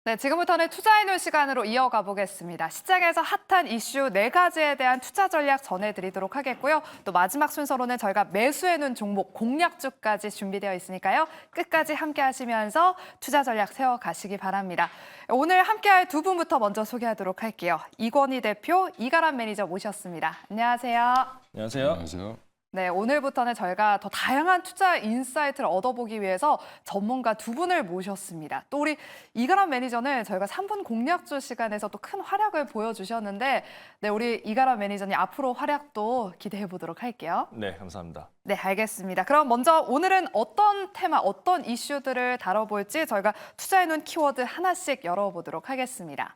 네, 지금부터는 투자해놓은 시간으로 이어가 보겠습니다. 시장에서 핫한 이슈 4가지에 대한 투자 전략 전해드리도록 하겠고요. 또 마지막 순서로는 저희가 매수해놓은 종목 공략주까지 준비되어 있으니까요. 끝까지 함께 하시면서 투자 전략 세워가시기 바랍니다. 오늘 함께할 두 분부터 먼저 소개하도록 할게요. 이권희 대표, 이가람 매니저 모셨습니다. 안녕하세요. 안녕하세요. 안녕하세요. 네, 오늘부터는 저희가 더 다양한 투자 인사이트를 얻어보기 위해서 전문가 두 분을 모셨습니다. 또 우리 이가람 매니저는 저희가 3분 공략주 시간에서 또 큰 활약을 보여주셨는데, 네, 우리 이가람 매니저님 앞으로 활약도 기대해 보도록 할게요. 네, 감사합니다. 네, 알겠습니다. 그럼 먼저 오늘은 어떤 테마, 어떤 이슈들을 다뤄볼지 저희가 투자해놓은 키워드 하나씩 열어보도록 하겠습니다.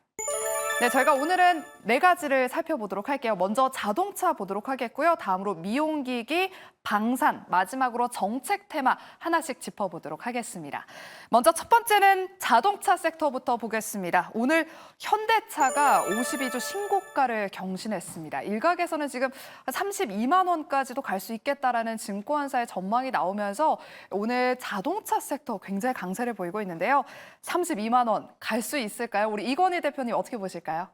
네, 저희가 오늘은 4가지를 살펴보도록 할게요. 먼저 자동차 보도록 하겠고요. 다음으로 미용기기, 방산, 마지막으로 정책 테마 하나씩 짚어보도록 하겠습니다. 먼저 첫 번째는 자동차 섹터부터 보겠습니다. 오늘 현대차가 52주 신고가를 경신했습니다. 일각에서는 지금 32만 원까지도 갈 수 있겠다라는 증권사의 전망이 나오면서 오늘 자동차 섹터 굉장히 강세를 보이고 있는데요. 32만 원 갈 수 있을까요? 우리 이건희 대표님 어떻게 보실까요?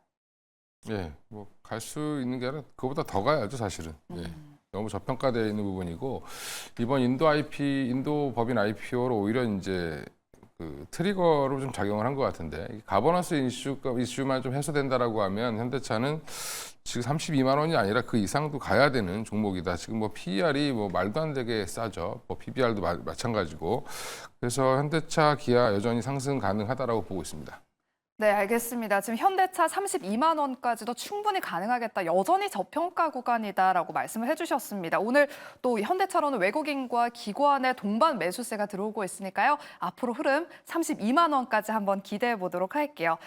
예, 뭐 갈 수 있는 게 아니라 그거보다 더 가야죠, 사실은. 예. 너무 저평가되어 있는 부분이고 이번 인도 법인 IPO로 오히려 이제 그 트리거로 좀 작용을 한 것 같은데 가버넌스 이슈만 좀 해소된다라고 하면 현대차는 지금 32만 원이 아니라 그 이상도 가야 되는 종목이다. 지금 뭐 PER이 뭐 말도 안 되게 싸죠. 뭐 PBR도 마찬가지고. 그래서 현대차, 기아 여전히 상승 가능하다라고 보고 있습니다. 네, 알겠습니다. 지금 현대차 32만 원까지도 충분히 가능하겠다. 여전히 저평가 구간이다라고 말씀을 해주셨습니다. 오늘 또 현대차로는 외국인과 기관의 동반 매수세가 들어오고 있으니까요. 앞으로 흐름 32만 원까지 한번 기대해 보도록 할게요.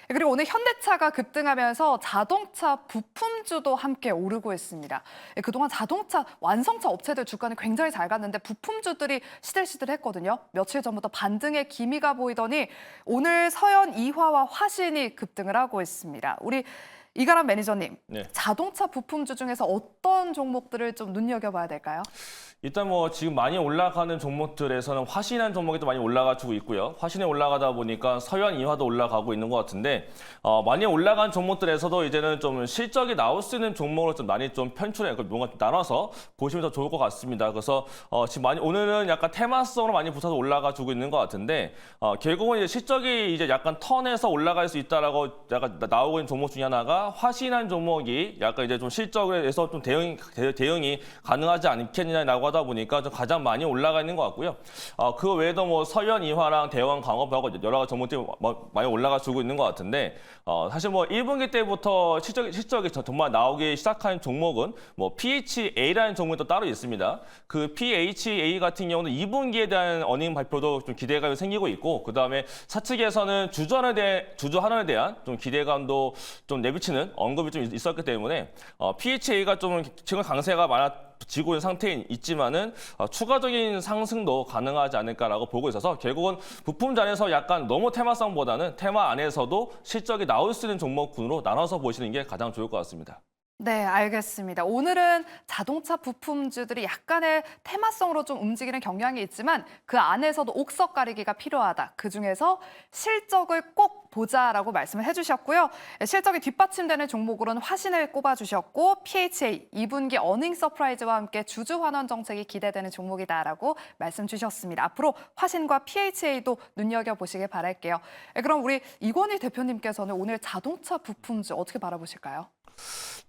그리고 오늘 현대차가 급등하면서 자동차 부품주도 함께 오르고 있습니다. 그동안 자동차 완성차 업체들 주가는 굉장히 잘 갔는데 부품주들이 시들시들했거든요. 며칠 전부터 반등의 기미가 보이더니 오늘 서현 이화와 화신이 급등을 하고 있습니다. 우리 이가람 매니저님, 네. 자동차 부품주 중에서 어떤 종목들을 좀 눈여겨봐야 될까요? 일단 뭐 지금 많이 올라가는 종목들에서는 화신한 종목이 또 많이 올라가지고 있고요. 화신에 올라가다 보니까 서현 이화도 올라가고 있는 것 같은데 많이 올라간 종목들에서도 이제는 좀 실적이 나올 수 있는 종목으로 좀 많이 좀 편출해 뭔가 나눠서 보시면 더 좋을 것 같습니다. 그래서 지금 많이 오늘은 약간 테마성으로 많이 붙어서 올라가지고 있는 것 같은데 결국은 이제 실적이 이제 약간 턴해서 올라갈 수 있다라고 약간 나오고 있는 종목 중에 하나가 화신한 종목이 약간 이제 좀 실적에서 좀 대응이 가능하지 않겠느냐라고 하다 보니까 좀 가장 많이 올라가 있는 것 같고요. 그 외에도 뭐 서현 이화랑 대왕 광업하고 여러 가지 종목들이 많이 올라가주고 있는 것 같은데 사실 뭐 1분기 때부터 실적이 정말 나오기 시작한 종목은 뭐 PHA라는 종목이 또 따로 있습니다. 그 PHA 같은 경우는 2분기에 대한 어닝 발표도 좀 기대감이 생기고 있고 그 다음에 사측에서는 주주환원에 대한 좀 기대감도 좀 내비치는 언급이 좀 있었기 때문에 PHA가 좀 지금 강세가 많아지고 있는 상태에 있지만은 추가적인 상승도 가능하지 않을까라고 보고 있어서 결국은 부품전에서 약간 너무 테마성보다는 테마 안에서도 실적이 나올 수 있는 종목군으로 나눠서 보시는 게 가장 좋을 것 같습니다. 네, 알겠습니다. 오늘은 자동차 부품주들이 약간의 테마성으로 좀 움직이는 경향이 있지만 그 안에서도 옥석 가리기가 필요하다. 그중에서 실적을 꼭 보자라고 말씀을 해주셨고요. 실적이 뒷받침되는 종목으로는 화신을 꼽아주셨고 PHA 2분기 어닝 서프라이즈와 함께 주주 환원 정책이 기대되는 종목이다라고 말씀 주셨습니다. 앞으로 화신과 PHA도 눈여겨보시길 바랄게요. 그럼 우리 이권희 대표님께서는 오늘 자동차 부품주 어떻게 바라보실까요?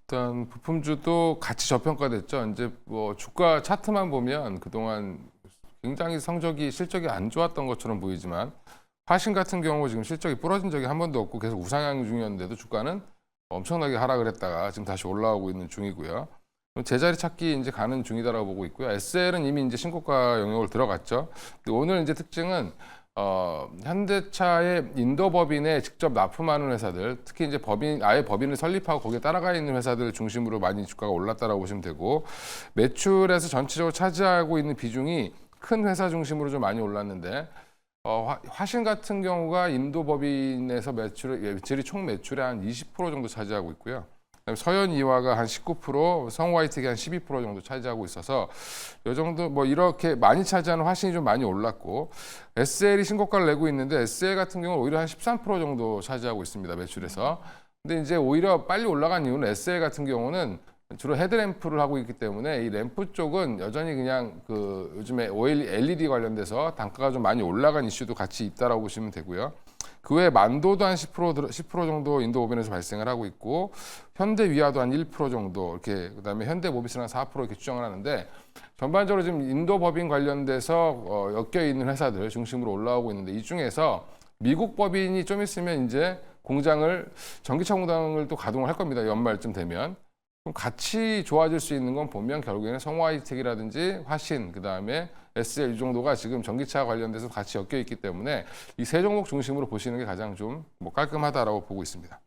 일단 부품주도 같이 저평가됐죠. 이제 뭐 주가 차트만 보면 그동안 굉장히 실적이 안 좋았던 것처럼 보이지만 화신 같은 경우 지금 실적이 부러진 적이 한 번도 없고 계속 우상향 중이었는데도 주가는 엄청나게 하락을 했다가 지금 다시 올라오고 있는 중이고요. 제자리 찾기 이제 가는 중이다라고 보고 있고요. SL은 이미 이제 신고가 영역을 들어갔죠. 근데 오늘 이제 특징은 현대차의 인도 법인에 직접 납품하는 회사들, 특히 이제 아예 법인을 설립하고 거기에 따라가 있는 회사들 중심으로 많이 주가가 올랐다라고 보시면 되고, 매출에서 전체적으로 차지하고 있는 비중이 큰 회사 중심으로 좀 많이 올랐는데, 화신 같은 경우가 인도 법인에서 매출이 총 매출의 한 20% 정도 차지하고 있고요. 그다음에 서현 이화가 한 19%, 성우 하이텍이 한 12% 정도 차지하고 있어서 이 정도 뭐 이렇게 많이 차지하는 화신이 좀 많이 올랐고 SL이 신고가를 내고 있는데 SL 같은 경우는 오히려 한 13% 정도 차지하고 있습니다. 매출에서. 근데 이제 오히려 빨리 올라간 이유는 SL 같은 경우는 주로 헤드램프를 하고 있기 때문에 이 램프 쪽은 여전히 그냥 그 요즘에 LED 관련돼서 단가가 좀 많이 올라간 이슈도 같이 있다라고 보시면 되고요. 그 외에 만도도 한 10% 정도 인도 법인에서 발생을 하고 있고 현대 위아도 한 1% 정도 이렇게 그다음에 현대 모비스는 한 4% 이렇게 추정을 하는데 전반적으로 지금 인도 법인 관련돼서 엮여 있는 회사들 중심으로 올라오고 있는데 이 중에서 미국 법인이 좀 있으면 이제 공장을 전기차 공장을 또 가동을 할 겁니다. 연말쯤 되면. 그럼 같이 좋아질 수 있는 건 보면 결국에는 성화이텍이라든지 화신, 그다음에 SL 이 정도가 지금 전기차 관련돼서 같이 엮여 있기 때문에 이 세 종목 중심으로 보시는 게 가장 좀 뭐 깔끔하다라고 보고 있습니다.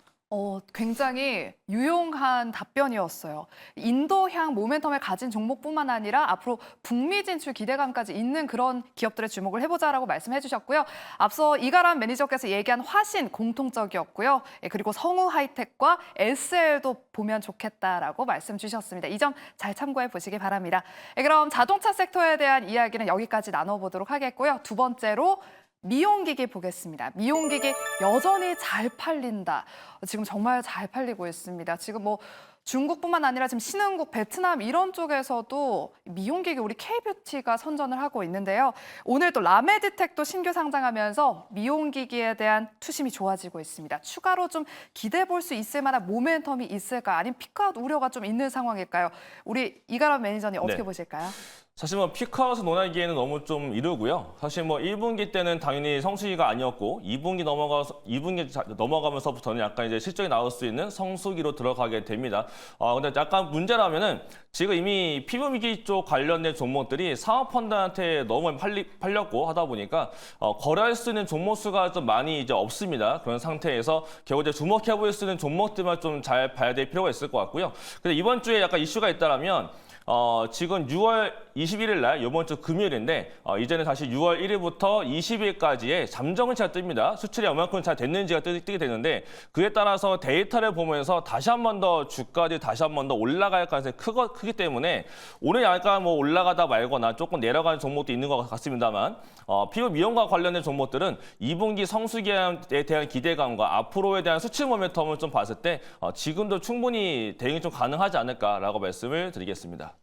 굉장히 유용한 답변이었어요. 인도향 모멘텀을 가진 종목뿐만 아니라 앞으로 북미 진출 기대감까지 있는 그런 기업들에 주목을 해보자라고 말씀해 주셨고요. 앞서 이가람 매니저께서 얘기한 화신 공통적이었고요. 그리고 성우 하이텍과 SL도 보면 좋겠다라고 말씀 주셨습니다. 이 점 잘 참고해 보시기 바랍니다. 그럼 자동차 섹터에 대한 이야기는 여기까지 나눠보도록 하겠고요. 두 번째로 미용기기 보겠습니다. 미용기기 여전히 잘 팔린다. 지금 정말 잘 팔리고 있습니다. 지금 뭐 중국뿐만 아니라 지금 신흥국, 베트남 이런 쪽에서도 미용기기 우리 K뷰티가 선전을 하고 있는데요. 오늘 또 라메디텍도 신규 상장하면서 미용기기에 대한 투심이 좋아지고 있습니다. 추가로 좀 기대해 볼 수 있을 만한 모멘텀이 있을까? 아니면 피크아웃 우려가 좀 있는 상황일까요? 우리 이가람 매니저님 어떻게 네. 보실까요? 사실 뭐 피크아웃을 논하기에는 너무 좀 이르고요. 사실 뭐 1분기 때는 당연히 성수기가 아니었고 2분기 넘어가면서부터는 약간 이제 실적이 나올 수 있는 성수기로 들어가게 됩니다. 근데 약간 문제라면은 지금 이미 피부미기 쪽 관련된 종목들이 사모펀드한테 너무 팔렸고 하다 보니까 거래할 수 있는 종목 수가 좀 많이 이제 없습니다. 그런 상태에서 결국 이제 주목해 볼 수 있는 종목들만 좀 잘 봐야 될 필요가 있을 것 같고요. 근데 이번 주에 약간 이슈가 있다라면 지금 6월 21일 날 이번 주 금요일인데 이제는 다시 6월 1일부터 20일까지의 잠정은치가 뜹니다. 수출이 얼마큼 잘 됐는지가 뜨게 되는데 그에 따라서 데이터를 보면서 다시 한 번 더 주가들이 다시 한 번 더 올라갈 가능성이 크기 때문에 오늘 약간 뭐 올라가다 말거나 조금 내려가는 종목도 있는 것 같습니다만 피부 미용과 관련된 종목들은 2분기 성수기에 대한 기대감과 앞으로에 대한 수출 모멘텀을 좀 봤을 때 지금도 충분히 대응이 좀 가능하지 않을까라고 말씀을 드리겠습니다.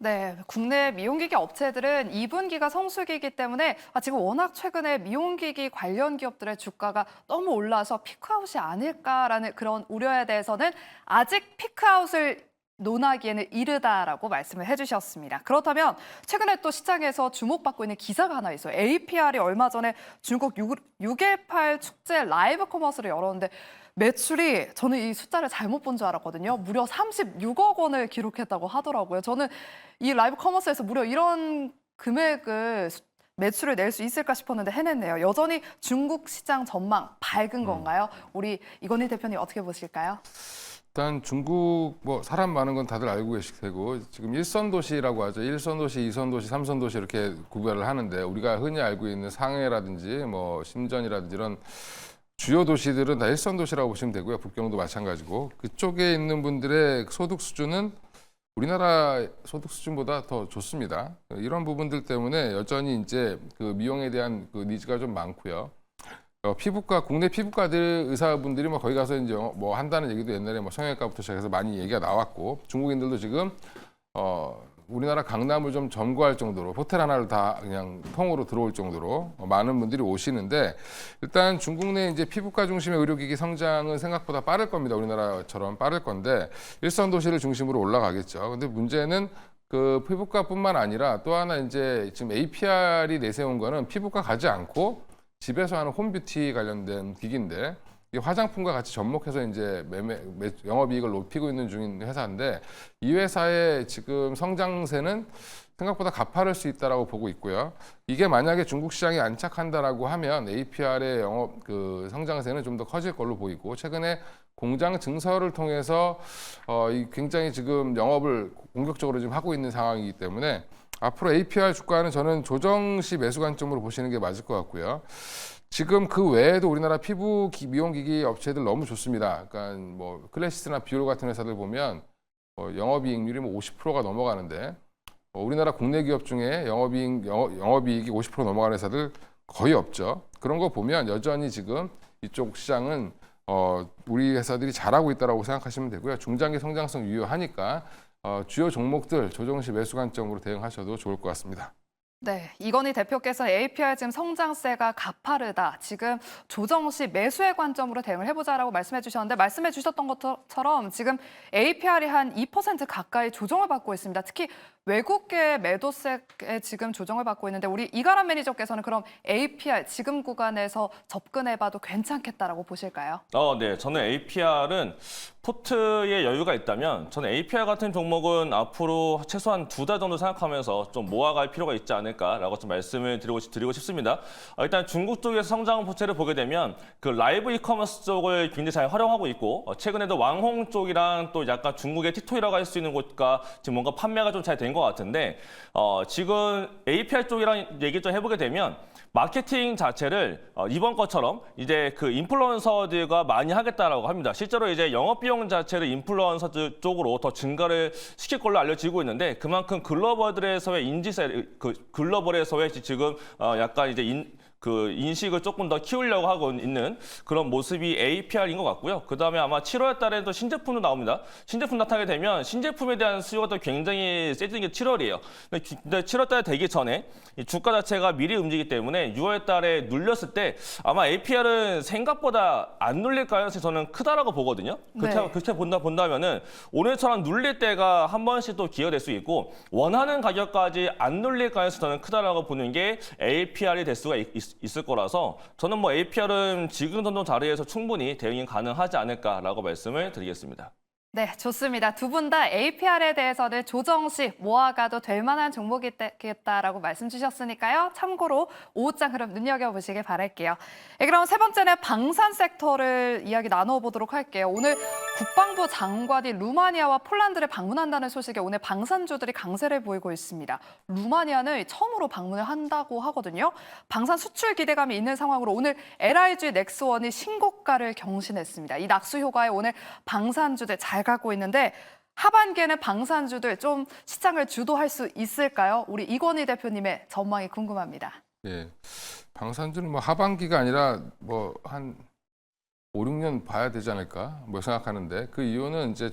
네, 국내 미용기기 업체들은 2분기가 성수기이기 때문에 지금 워낙 최근에 미용기기 관련 기업들의 주가가 너무 올라서 피크아웃이 아닐까라는 그런 우려에 대해서는 아직 피크아웃을 논하기에는 이르다라고 말씀을 해주셨습니다. 그렇다면 최근에 또 시장에서 주목받고 있는 기사가 하나 있어요. APR이 얼마 전에 중국 6.18 축제 라이브 커머스를 열었는데 매출이 저는 이 숫자를 잘못 본 줄 알았거든요. 무려 36억 원을 기록했다고 하더라고요. 저는 이 라이브 커머스에서 무려 이런 금액을 매출을 낼 수 있을까 싶었는데 해냈네요. 여전히 중국 시장 전망 밝은 건가요? 우리 이건희 대표님 어떻게 보실까요? 일단 중국 뭐 사람 많은 건 다들 알고 계실 테고 지금 일선 도시라고 하죠. 일선 도시, 이선 도시, 삼선 도시 이렇게 구별을 하는데 우리가 흔히 알고 있는 상해라든지 뭐 심전이라든지 이런 주요 도시들은 다 일선 도시라고 보시면 되고요. 북경도 마찬가지고 그쪽에 있는 분들의 소득 수준은 우리나라 소득 수준보다 더 좋습니다. 이런 부분들 때문에 여전히 이제 그 미용에 대한 그 니즈가 좀 많고요. 피부과 국내 피부과들 의사분들이 뭐 거기 가서 이제 뭐 한다는 얘기도 옛날에 뭐 성형외과부터 시작해서 많이 얘기가 나왔고 중국인들도 지금 우리나라 강남을 좀 점거할 정도로 호텔 하나를 다 그냥 통으로 들어올 정도로 많은 분들이 오시는데 일단 중국 내 이제 피부과 중심의 의료기기 성장은 생각보다 빠를 겁니다. 우리나라처럼 빠를 건데 일선 도시를 중심으로 올라가겠죠. 근데 문제는 그 피부과뿐만 아니라 또 하나 이제 지금 APR이 내세운 거는 피부과 가지 않고 집에서 하는 홈뷰티 관련된 기기인데 이 화장품과 같이 접목해서 이제 영업이익을 높이고 있는 중인 회사인데 이 회사의 지금 성장세는 생각보다 가파를 수 있다라고 보고 있고요. 이게 만약에 중국 시장에 안착한다라고 하면 APR의 영업 그 성장세는 좀 더 커질 걸로 보이고 최근에 공장 증설을 통해서 굉장히 지금 영업을 공격적으로 지금 하고 있는 상황이기 때문에 앞으로 APR 주가는 저는 조정 시 매수 관점으로 보시는 게 맞을 것 같고요. 지금 그 외에도 우리나라 피부 미용기기 업체들 너무 좋습니다. 그러니까 뭐 클래시스나 비올 같은 회사들 보면 영업이익률이 뭐 50%가 넘어가는데 우리나라 국내 기업 중에 영업이익이 50% 넘어가는 회사들 거의 없죠. 그런 거 보면 여전히 지금 이쪽 시장은 우리 회사들이 잘하고 있다라고 생각하시면 되고요. 중장기 성장성 유효하니까 주요 종목들 조정시 매수 관점으로 대응하셔도 좋을 것 같습니다. 네, 이건희 대표께서 APR 지금 성장세가 가파르다. 지금 조정 시 매수의 관점으로 대응을 해보자라고 말씀해 주셨는데 말씀해 주셨던 것처럼 지금 APR이 한 2% 가까이 조정을 받고 있습니다. 특히 외국계 매도세에 지금 조정을 받고 있는데 우리 이가람 매니저께서는 그럼 APR 지금 구간에서 접근해봐도 괜찮겠다라고 보실까요? 네. 저는 APR은 포트에 여유가 있다면 저는 APR 같은 종목은 앞으로 최소한 2달 정도 생각하면서 좀 모아갈 필요가 있지 않을까라고 좀 말씀을 드리고 싶습니다. 일단 중국 쪽에서 성장 포체를 보게 되면 그 라이브 이커머스 쪽을 굉장히 잘 활용하고 있고 최근에도 왕홍 쪽이랑 또 약간 중국의 티토이라고 할 수 있는 곳과 지금 뭔가 판매가 좀 잘 된 것 같은데 지금 APR 쪽이랑 얘기 좀 해보게 되면 마케팅 자체를 이번 것처럼 이제 그 인플루언서들과 많이 하겠다라고 합니다. 실제로 이제 영업 비용 자체를 인플루언서들 쪽으로 더 증가를 시킬 걸로 알려지고 있는데 그만큼 글로벌들에서의 글로벌에서의 지금 약간 이제 인식을 조금 더 키우려고 하고 있는 그런 모습이 APR인 것 같고요. 그다음에 아마 7월 달에도 신제품도 나옵니다. 신제품 나타나게 되면 신제품에 대한 수요가 또 굉장히 세지는 게 7월이에요. 근데 7월 달에 되기 전에 이 주가 자체가 미리 움직이기 때문에 6월 달에 눌렸을 때 아마 APR은 생각보다 안 눌릴 가능성이 저는 크다라고 보거든요. 그렇게 본다면은 오늘처럼 눌릴 때가 한 번씩 또 기회가 될 수 있고 원하는 가격까지 안 눌릴 가능성이 저는 크다라고 보는 게 APR이 될 수가 있을 거라서 저는 뭐 APR은 지금 정도 자리에서 충분히 대응이 가능하지 않을까라고 말씀을 드리겠습니다. 네, 좋습니다. 두 분 다 APR에 대해서는 조정 시 모아가도 될 만한 종목이겠다라고 말씀 주셨으니까요. 참고로 오후장 흐름 눈여겨보시길 바랄게요. 네, 그럼 세 번째는 방산 섹터를 이야기 나눠보도록 할게요. 오늘 국방부 장관이 루마니아와 폴란드를 방문한다는 소식에 오늘 방산주들이 강세를 보이고 있습니다. 루마니아는 처음으로 방문을 한다고 하거든요. 방산 수출 기대감이 있는 상황으로 오늘 LIG 넥스원이 신고가를 경신했습니다. 이 낙수 효과에 오늘 방산주들 잘 가고 있는데 하반기에는 방산주들 좀 시장을 주도할 수 있을까요? 우리 이건희 대표님의 전망이 궁금합니다. 예, 방산주는 뭐 하반기가 아니라 뭐 한 5, 6년 봐야 되지 않을까 뭐 생각하는데 그 이유는 이제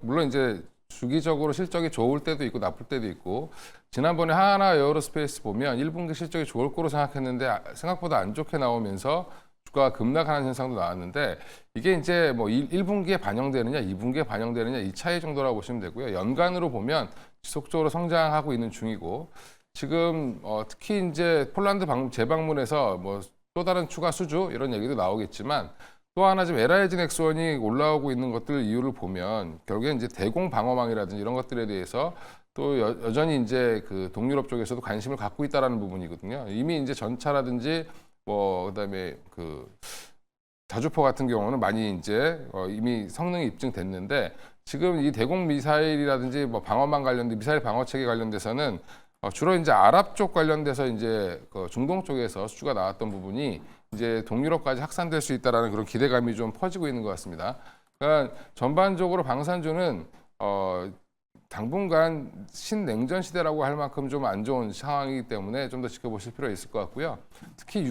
물론 이제 주기적으로 실적이 좋을 때도 있고 나쁠 때도 있고 지난번에 하나 에어로스페이스 보면 1분기 실적이 좋을 거로 생각했는데 생각보다 안 좋게 나오면서 주가가 급락하는 현상도 나왔는데 이게 이제 뭐 1분기에 반영되느냐 2분기에 반영되느냐 이 차이 정도라고 보시면 되고요. 연간으로 보면 지속적으로 성장하고 있는 중이고 지금 특히 이제 폴란드 재방문에서 뭐 또 다른 추가 수주 이런 얘기도 나오겠지만 또 하나 지금 LIG 넥스원이 올라오고 있는 것들 이유를 보면 결국엔 이제 대공 방어망이라든지 이런 것들에 대해서 또 여전히 이제 그 동유럽 쪽에서도 관심을 갖고 있다라는 부분이거든요. 이미 이제 전차라든지 뭐 그다음에 그 자주포 같은 경우는 많이 이제 이미 성능이 입증됐는데 지금 이 대공 미사일이라든지 뭐 방어망 관련된 미사일 방어 체계 관련돼서는 주로 이제 아랍 쪽 관련돼서 이제 그 중동 쪽에서 수주가 나왔던 부분이 이제 동유럽까지 확산될 수 있다라는 그런 기대감이 좀 퍼지고 있는 것 같습니다. 그러니까 전반적으로 방산주는 당분간 신냉전 시대라고 할 만큼 좀 안 좋은 상황이기 때문에 좀 더 지켜보실 필요가 있을 것 같고요. 특히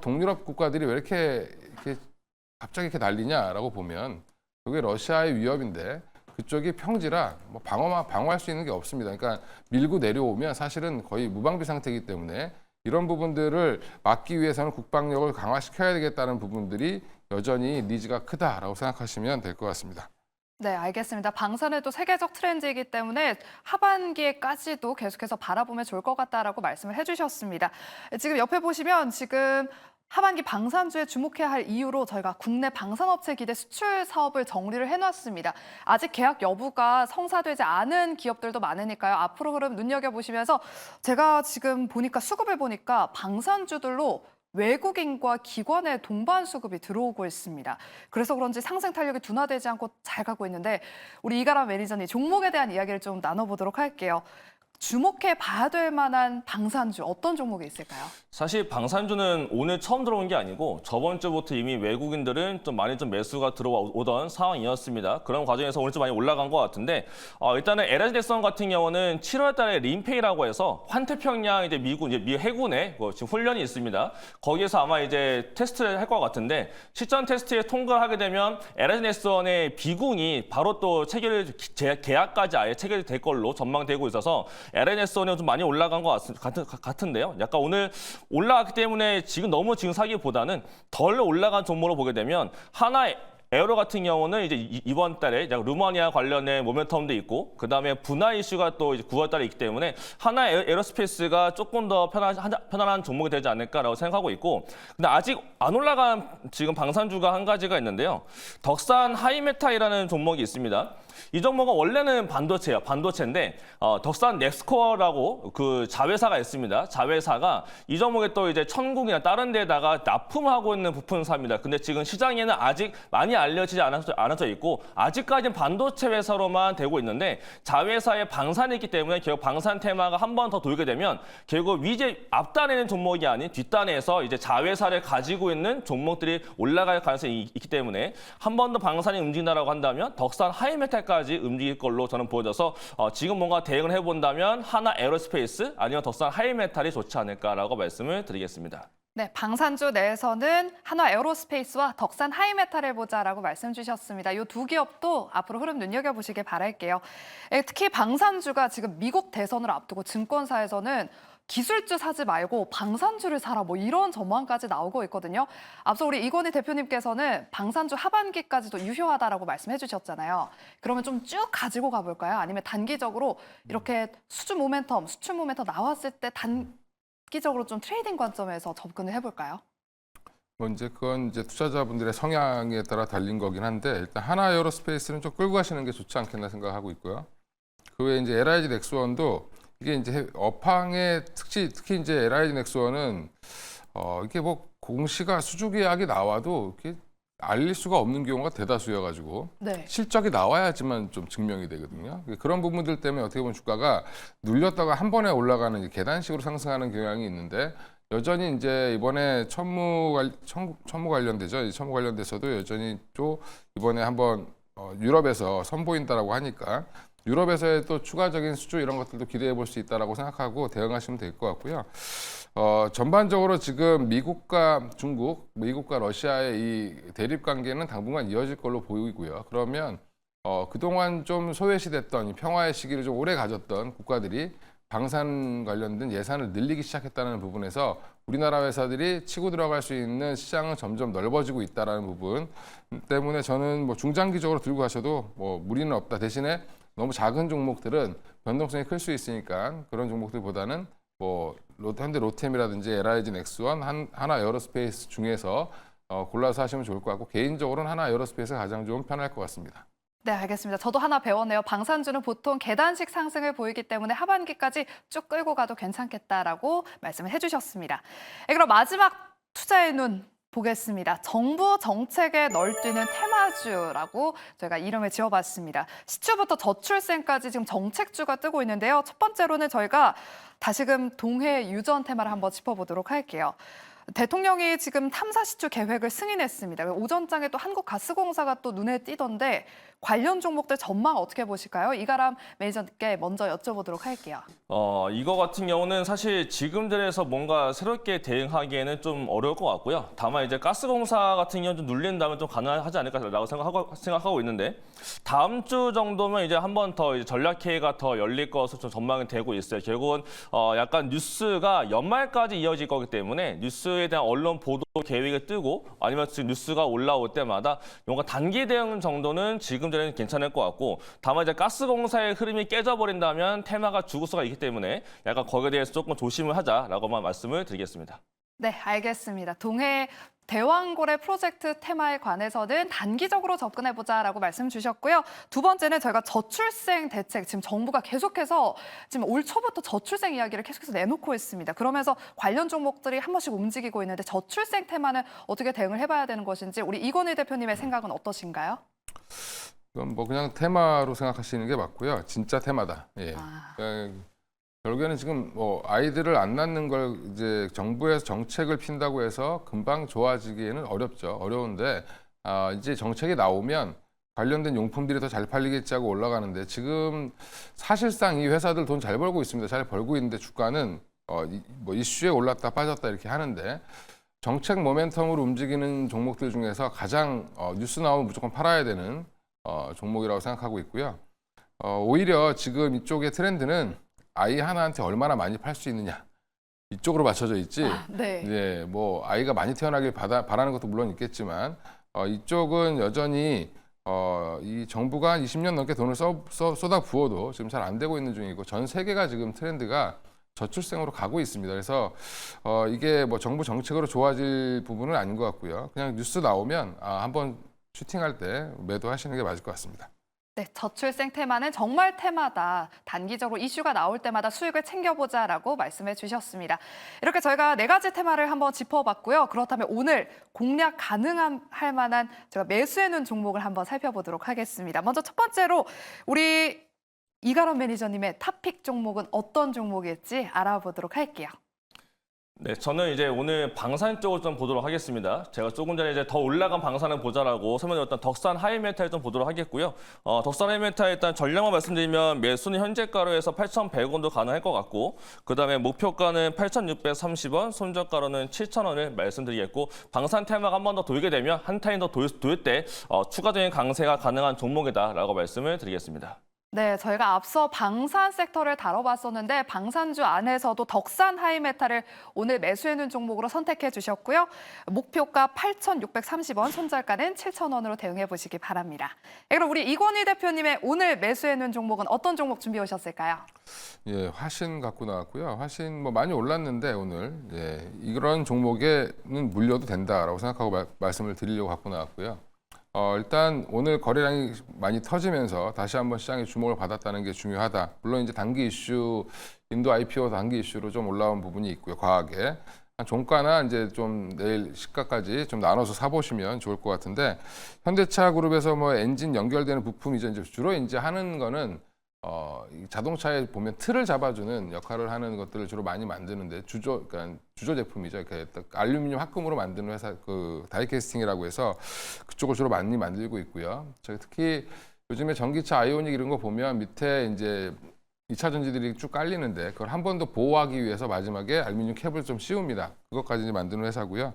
동유럽 국가들이 왜 이렇게 갑자기 이렇게 난리냐라고 보면 그게 러시아의 위협인데 그쪽이 평지라 뭐 방어할 수 있는 게 없습니다. 그러니까 밀고 내려오면 사실은 거의 무방비 상태이기 때문에 이런 부분들을 막기 위해서는 국방력을 강화시켜야 되겠다는 부분들이 여전히 니즈가 크다라고 생각하시면 될 것 같습니다. 네, 알겠습니다. 방산은 또 세계적 트렌드이기 때문에 하반기에까지도 계속해서 바라보면 좋을 것 같다라고 말씀을 해주셨습니다. 지금 옆에 보시면 지금 하반기 방산주에 주목해야 할 이유로 저희가 국내 방산업체 기대 수출 사업을 정리를 해놨습니다. 아직 계약 여부가 성사되지 않은 기업들도 많으니까요. 앞으로 흐름 눈여겨보시면서 제가 지금 수급을 보니까 방산주들로 외국인과 기관의 동반 수급이 들어오고 있습니다. 그래서 그런지 상승 탄력이 둔화되지 않고 잘 가고 있는데 우리 이가람 매니저님 종목에 대한 이야기를 좀 나눠보도록 할게요. 주목해 봐야 될 만한 방산주 어떤 종목이 있을까요? 사실 방산주는 오늘 처음 들어온 게 아니고 저번 주부터 이미 외국인들은 좀 많이 좀 매수가 들어오던 상황이었습니다. 그런 과정에서 오늘 좀 많이 올라간 것 같은데 일단은 LH넥선 같은 경우는 7월 달에 림페이라고 해서 환태평양 이제 미군 이제 미 해군에 지금 훈련이 있습니다. 거기에서 아마 이제 테스트를 할 것 같은데 실전 테스트에 통과를 하게 되면 LH넥선의 비공이 바로 또 체결 계약까지 아예 체결될 걸로 전망되고 있어서 LH넥선이 좀 많이 올라간 것 같은데요. 약간 오늘 올라갔기 때문에 지금 너무 지금 사기보다는 덜 올라간 종목으로 보게 되면 하나 에어로 같은 경우는 이제 이번 달에 루마니아 관련된 모멘텀도 있고 그다음에 분화 이슈가 또 이제 9월 달에 있기 때문에 하나 에어로스페이스가 조금 더 편안한 종목이 되지 않을까라고 생각하고 있고 근데 아직 안 올라간 지금 방산주가 한 가지가 있는데요. 덕산 하이메탈이라는 종목이 있습니다. 이 종목은 원래는 반도체예요. 반도체인데 덕산 넥스코어라고 그 자회사가 있습니다. 자회사가 이 종목에 또 이제 천국이나 다른 데다가 납품하고 있는 부품사입니다. 근데 지금 시장에는 아직 많이 알려지지 않아져 있고 아직까지는 반도체 회사로만 되고 있는데 자회사의 방산이 있기 때문에 결국 방산 테마가 한 번 더 돌게 되면 결국 위제 앞단에 있는 종목이 아닌 뒷단에서 이제 자회사를 가지고 있는 종목들이 올라갈 가능성이 있기 때문에 한 번 더 방산이 움직인다라고 한다면 덕산 하이메탈까지 움직일 걸로 저는 보여져서 지금 뭔가 대응을 해본다면 하나 에어로스페이스 아니면 덕산 하이메탈이 좋지 않을까라고 말씀을 드리겠습니다. 네, 방산주 내에서는 한화 에어로스페이스와 덕산 하이메탈을 보자라고 말씀 주셨습니다. 이 두 기업도 앞으로 흐름 눈여겨보시길 바랄게요. 특히 방산주가 지금 미국 대선을 앞두고 증권사에서는 기술주 사지 말고 방산주를 사라 뭐 이런 전망까지 나오고 있거든요. 앞서 우리 이건희 대표님께서는 방산주 하반기까지도 유효하다라고 말씀해 주셨잖아요. 그러면 좀 쭉 가지고 가볼까요? 아니면 단기적으로 이렇게 수출 모멘텀 나왔을 때 단기적으로 좀 트레이딩 관점에서 접근을 해볼까요? 뭐 이제 그건 이제 투자자분들의 성향에 따라 달린 거긴 한데 일단 하나 에어로스페이스는 좀 끌고 가시는 게 좋지 않겠나 생각하고 있고요. 그 외에 이제 LIG 넥스원도 이게 이제 업황의 특히 이제 LIG 넥스원은 이게 뭐 공시가 수주 계약이 나와도 이렇게 알릴 수가 없는 경우가 대다수여가지고 네. 실적이 나와야지만 좀 증명이 되거든요. 그런 부분들 때문에 어떻게 보면 주가가 눌렸다가 한 번에 올라가는 계단식으로 상승하는 경향이 있는데 여전히 이제 이번에 첨무 관련되죠. 이 첨무 관련돼서도 여전히 또 이번에 한번 유럽에서 선보인다라고 하니까 유럽에서의 또 추가적인 수주 이런 것들도 기대해 볼 수 있다라고 생각하고 대응하시면 될 것 같고요. 전반적으로 지금 미국과 중국, 미국과 러시아의 이 대립 관계는 당분간 이어질 걸로 보이고요. 그러면 그동안 좀 소외시됐던 이 평화의 시기를 좀 오래 가졌던 국가들이 방산 관련된 예산을 늘리기 시작했다는 부분에서 우리나라 회사들이 치고 들어갈 수 있는 시장은 점점 넓어지고 있다는 부분 때문에 저는 뭐 중장기적으로 들고 가셔도 뭐 무리는 없다. 대신에 너무 작은 종목들은 변동성이 클 수 있으니까 그런 종목들보다는 뭐 현대 로템이라든지 LIG 넥스원, 하나 에어로스페이스 중에서 골라서 하시면 좋을 것 같고 개인적으로는 하나 에어로스페이스가 가장 좀 편할 것 같습니다. 네, 알겠습니다. 저도 하나 배웠네요. 방산주는 보통 계단식 상승을 보이기 때문에 하반기까지 쭉 끌고 가도 괜찮겠다라고 말씀을 해주셨습니다. 그럼 마지막 투자의 눈 보겠습니다. 정부 정책에 널뛰는 테마주라고 저희가 이름을 지어봤습니다. 시추부터 저출생까지 지금 정책주가 뜨고 있는데요. 첫 번째로는 저희가 다시금 동해 유전 테마를 한번 짚어보도록 할게요. 대통령이 지금 탐사 시추 계획을 승인했습니다. 오전장에 또 한국가스공사가 또 눈에 띄던데 관련 종목들 전망 어떻게 보실까요? 이가람 매니저님께 먼저 여쭤보도록 할게요. 이거 같은 경우는 사실 지금들에서 뭔가 새롭게 대응하기에는 좀 어려울 것 같고요. 다만 이제 가스공사 같은 경우는 좀 눌린다면 좀 가능하지 않을까라고 생각하고 있는데 다음 주 정도면 이제 한 번 더 전략회의가 더 열릴 것으로 좀 전망이 되고 있어요. 결국은 약간 뉴스가 연말까지 이어질 거기 때문에 뉴스에 대한 언론 보도 계획이 뜨고 아니면 지금 뉴스가 올라올 때마다 뭔가 단기 대응 정도는 지금 전에는 괜찮을 것 같고 다만 이제 가스공사의 흐름이 깨져버린다면 테마가 죽을 수가 있기 때문에 약간 거기에 대해서 조금 조심을 하자라고만 말씀을 드리겠습니다. 네, 알겠습니다. 동해 대왕고래 프로젝트 테마에 관해서는 단기적으로 접근해보자라고 말씀 주셨고요. 두 번째는 저희가 저출생 대책, 지금 정부가 계속해서 지금 올 초부터 저출생 이야기를 계속해서 내놓고 있습니다. 그러면서 관련 종목들이 한 번씩 움직이고 있는데 저출생 테마는 어떻게 대응을 해봐야 되는 것인지 우리 이건희 대표님의 생각은 어떠신가요? 이건 뭐 그냥 테마로 생각하시는 게 맞고요. 진짜 테마다. 예. 결국에는 지금 뭐 아이들을 안 낳는 걸 이제 정부에서 정책을 핀다고 해서 금방 좋아지기에는 어렵죠. 어려운데 이제 정책이 나오면 관련된 용품들이 더 잘 팔리겠지 하고 올라가는데 지금 사실상 이 회사들 돈 잘 벌고 있습니다. 잘 벌고 있는데 주가는 뭐 이슈에 올랐다 빠졌다 이렇게 하는데 정책 모멘텀으로 움직이는 종목들 중에서 가장 뉴스 나오면 무조건 팔아야 되는 종목이라고 생각하고 있고요. 오히려 지금 이쪽의 트렌드는 아이 하나한테 얼마나 많이 팔 수 있느냐 이쪽으로 맞춰져 있지. 네. 네, 뭐 아이가 많이 태어나길 바라는 것도 물론 있겠지만 이쪽은 여전히 이 정부가 한 20년 넘게 돈을 쏟아 부어도 지금 잘 안 되고 있는 중이고 전 세계가 지금 트렌드가 저출생으로 가고 있습니다. 그래서 이게 뭐 정부 정책으로 좋아질 부분은 아닌 것 같고요. 그냥 뉴스 나오면 한번 슈팅할 때 매도하시는 게 맞을 것 같습니다. 네, 저출생 테마는 정말 테마다. 단기적으로 이슈가 나올 때마다 수익을 챙겨보자라고 말씀해 주셨습니다. 이렇게 저희가 4가지 테마를 한번 짚어봤고요. 그렇다면 오늘 공략 가능할 만한 제가 매수해놓은 종목을 한번 살펴보도록 하겠습니다. 먼저 첫 번째로 우리 이가람 매니저님의 탑픽 종목은 어떤 종목일지 알아보도록 할게요. 네, 저는 이제 오늘 방산 쪽을 좀 보도록 하겠습니다. 제가 조금 전에 이제 더 올라간 방산을 보자라고 설명드렸던 덕산 하이메탈 좀 보도록 하겠고요. 덕산 하이메탈 일단 전량만 말씀드리면 매수는 현재가로에서 8,100원도 가능할 것 같고, 그 다음에 목표가는 8,630원, 손절가로는 7,000원을 말씀드리겠고, 방산 테마가 한 번 더 돌게 되면 한 타임 더 돌 때 추가적인 강세가 가능한 종목이다라고 말씀을 드리겠습니다. 네, 저희가 앞서 방산 섹터를 다뤄봤었는데 방산주 안에서도 덕산 하이메탈을 오늘 매수해놓은 종목으로 선택해 주셨고요. 목표가 8,630원, 손절가는 7,000원으로 대응해 보시기 바랍니다. 그럼 우리 이건희 대표님의 오늘 매수해놓은 종목은 어떤 종목 준비해 오셨을까요? 예, 화신 갖고 나왔고요. 화신 뭐 많이 올랐는데 오늘 이런 종목에는 물려도 된다라고 생각하고 말씀을 드리려고 갖고 나왔고요. 일단 오늘 거래량이 많이 터지면서 다시 한번 시장에 주목을 받았다는 게 중요하다. 물론 이제 단기 이슈, 인도 IPO 단기 이슈로 좀 올라온 부분이 있고요. 과하게. 종가나 이제 좀 내일 시가까지 좀 나눠서 사보시면 좋을 것 같은데 현대차 그룹에서 뭐 엔진 연결되는 부품이죠. 이제 주로 이제 하는 거는 이 자동차에 보면 틀을 잡아주는 역할을 하는 것들을 주로 많이 만드는데 그러니까 주조 제품이죠. 이렇게 알루미늄 합금으로 만드는 회사 그 다이캐스팅이라고 해서 그쪽을 주로 많이 만들고 있고요. 특히 요즘에 전기차 아이오닉 이런 거 보면 밑에 이제 2차 전지들이 쭉 깔리는데 그걸 한 번 더 보호하기 위해서 마지막에 알루미늄 캡을 좀 씌웁니다. 그것까지 이제 만드는 회사고요.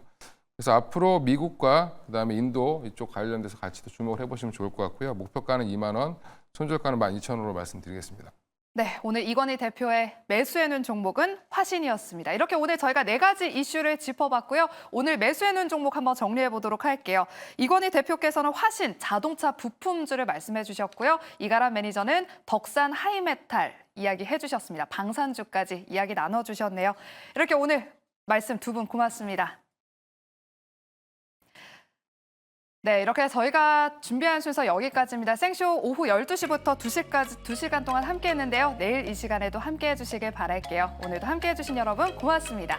그래서 앞으로 미국과 그다음에 인도 이쪽 관련돼서 같이 또 주목을 해보시면 좋을 것 같고요. 목표가는 2만 원, 손절가는 12,000원으로 말씀드리겠습니다. 네, 오늘 이건희 대표의 매수해놓은 종목은 화신이었습니다. 이렇게 오늘 저희가 4가지 이슈를 짚어봤고요. 오늘 매수해놓은 종목 한번 정리해 보도록 할게요. 이건희 대표께서는 화신, 자동차 부품주를 말씀해 주셨고요. 이가람 매니저는 덕산 하이메탈 이야기해 주셨습니다. 방산주까지 이야기 나눠주셨네요. 이렇게 오늘 말씀 두 분 고맙습니다. 네, 이렇게 저희가 준비한 순서 여기까지입니다. 생쇼 오후 12시부터 2시까지 2시간 동안 함께 했는데요. 내일 이 시간에도 함께 해주시길 바랄게요. 오늘도 함께 해주신 여러분 고맙습니다.